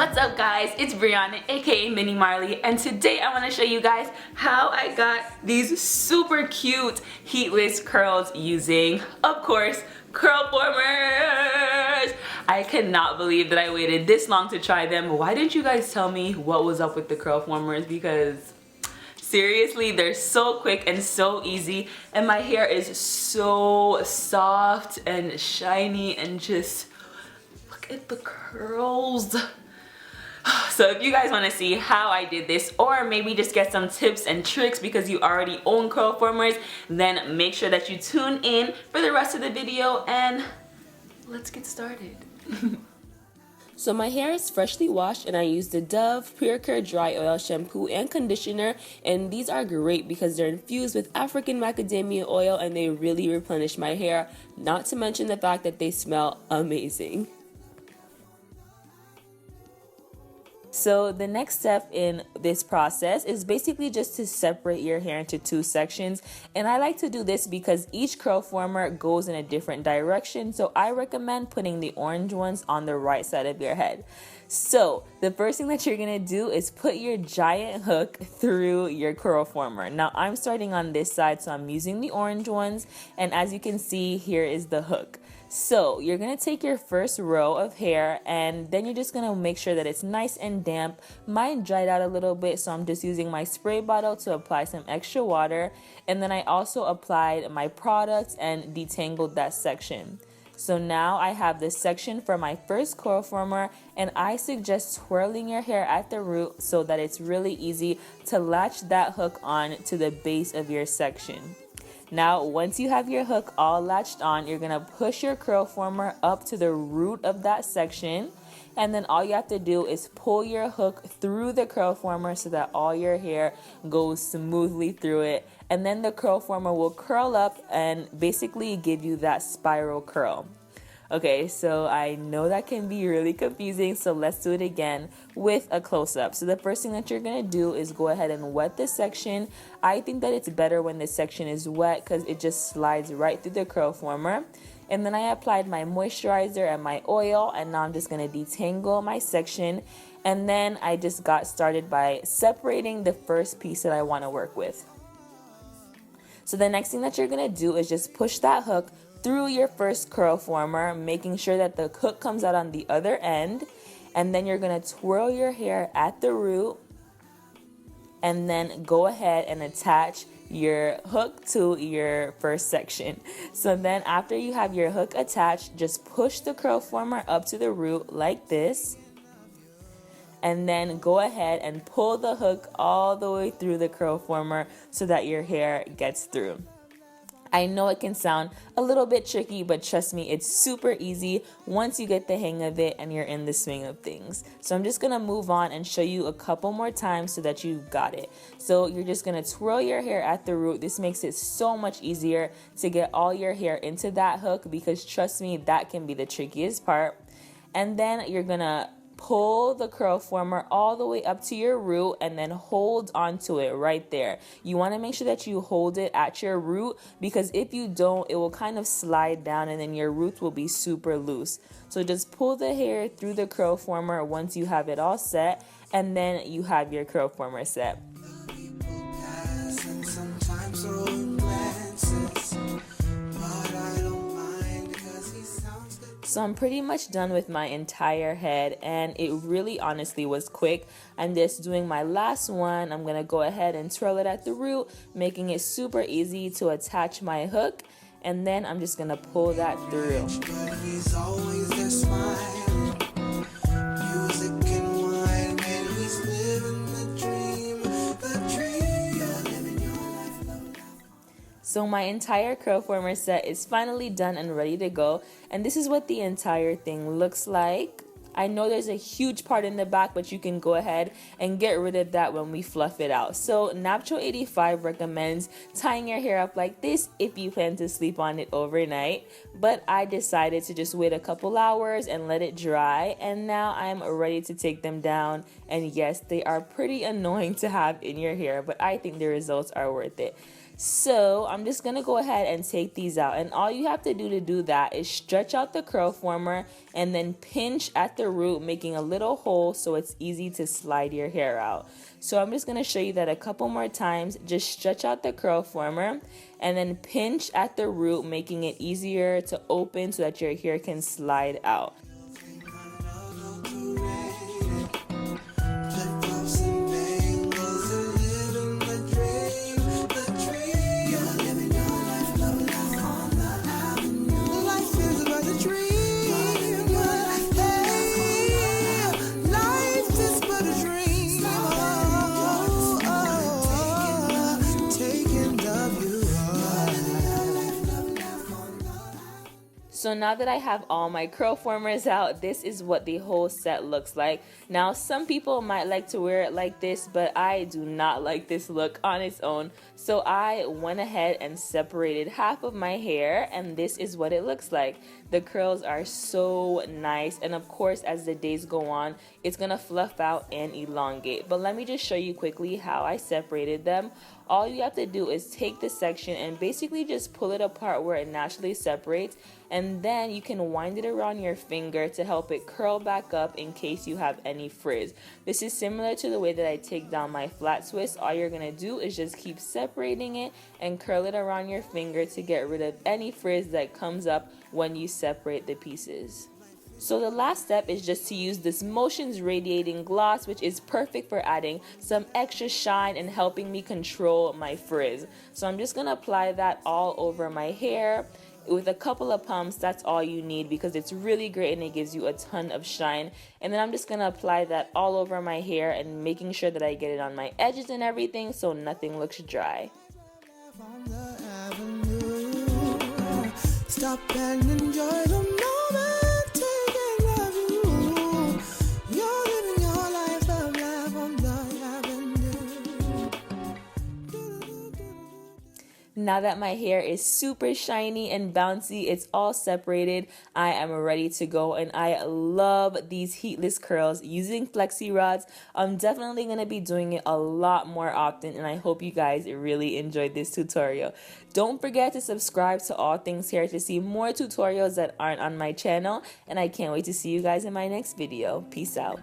What's up guys, it's Brianna aka Mini Marley, and today I want to show you guys how I got these super cute heatless curls using, of course, Curlformers. I cannot believe that I waited this long to try them. Why didn't you guys tell me what was up with the Curlformers? Because seriously, they're so quick and so easy, and my hair is so soft and shiny, and just look at the curls. So if you guys want to see how I did this, or maybe just get some tips and tricks because you already own Curlformers, then make sure that you tune in for the rest of the video, and let's get started. So my hair is freshly washed, and I used the Dove Pure Care Dry Oil Shampoo and Conditioner, and these are great because they're infused with African macadamia oil and they really replenish my hair, not to mention the fact that they smell amazing. So the next step in this process is basically just to separate your hair into two sections, and I like to do this because each Curlformer goes in a different direction, so I recommend putting the orange ones on the right side of your head. So the first thing that you're gonna do is put your giant hook through your Curlformer. Now I'm starting on this side, so I'm using the orange ones, and as you can see, here is the hook. So you're going to take your first row of hair, and then you're just going to make sure that it's nice and damp. Mine dried out a little bit, so I'm just using my spray bottle to apply some extra water. And then I also applied my product and detangled that section. So now I have this section for my first Curlformer, and I suggest twirling your hair at the root so that it's really easy to latch that hook on to the base of your section. Now, once you have your hook all latched on, you're going to push your Curlformer up to the root of that section, and then all you have to do is pull your hook through the Curlformer so that all your hair goes smoothly through it, and then the Curlformer will curl up and basically give you that spiral curl. Okay, so I know that can be really confusing, so let's do it again with a close-up. So the first thing that you're going to do is go ahead and wet this section. I think that it's better when this section is wet because it just slides right through the Curlformer. And then I applied my moisturizer and my oil, and now I'm just going to detangle my section. And then I just got started by separating the first piece that I want to work with. So the next thing that you're going to do is just push that hook through your first Curlformer, making sure that the hook comes out on the other end, and then you're going to twirl your hair at the root, and then go ahead and attach your hook to your first section. So then after you have your hook attached, just push the Curlformer up to the root like this, and then go ahead and pull the hook all the way through the Curlformer so that your hair gets through. I know it can sound a little bit tricky, but trust me, it's super easy once you get the hang of it and you're in the swing of things. So I'm just going to move on and show you a couple more times so that you got it. So you're just going to twirl your hair at the root. This makes it so much easier to get all your hair into that hook, because trust me, that can be the trickiest part. And then you're going to pull the Curlformer all the way up to your root and then hold onto it right there. You want to make sure that you hold it at your root, because if you don't, it will kind of slide down and then your roots will be super loose. So just pull the hair through the Curlformer once you have it all set, and then you have your Curlformer set. So I'm pretty much done with my entire head, and it really honestly was quick. I'm just doing my last one. I'm going to go ahead and twirl it at the root, making it super easy to attach my hook, and then I'm just going to pull that through. So my entire Curlformer set is finally done and ready to go, and this is what the entire thing looks like. I know there's a huge part in the back, but you can go ahead and get rid of that when we fluff it out. So Napcho85 recommends tying your hair up like this if you plan to sleep on it overnight, but I decided to just wait a couple hours and let it dry, and now I'm ready to take them down. And yes, they are pretty annoying to have in your hair, but I think the results are worth it. So I'm just gonna go ahead and take these out, and all you have to do that is stretch out the curl former and then pinch at the root, making a little hole so it's easy to slide your hair out. So I'm just gonna show you that a couple more times. Just stretch out the curl former and then pinch at the root, making it easier to open so that your hair can slide out. So now that I have all my curl formers out, this is what the whole set looks like. Now some people might like to wear it like this, but I do not like this look on its own. So I went ahead and separated half of my hair, and this is what it looks like. The curls are so nice, and of course as the days go on, it's gonna fluff out and elongate. But let me just show you quickly how I separated them. All you have to do is take this section and basically just pull it apart where it naturally separates, and then you can wind it around your finger to help it curl back up in case you have any frizz. This is similar to the way that I take down my flat twist. All you're gonna do is just keep separating it and curl it around your finger to get rid of any frizz that comes up when you separate the pieces. So the last step is just to use this Motions Radiating Gloss, which is perfect for adding some extra shine and helping me control my frizz. So I'm just going to apply that all over my hair with a couple of pumps. That's all you need because it's really great and it gives you a ton of shine. And then I'm just going to apply that all over my hair and making sure that I get it on my edges and everything so nothing looks dry. Stop and enjoy the moment. Now that my hair is super shiny and bouncy, it's all separated, I am ready to go, and I love these heatless curls using flexi rods. I'm definitely going to be doing it a lot more often, and I hope you guys really enjoyed this tutorial. Don't forget to subscribe to All Things Hair to see more tutorials that aren't on my channel, and I can't wait to see you guys in my next video. Peace out.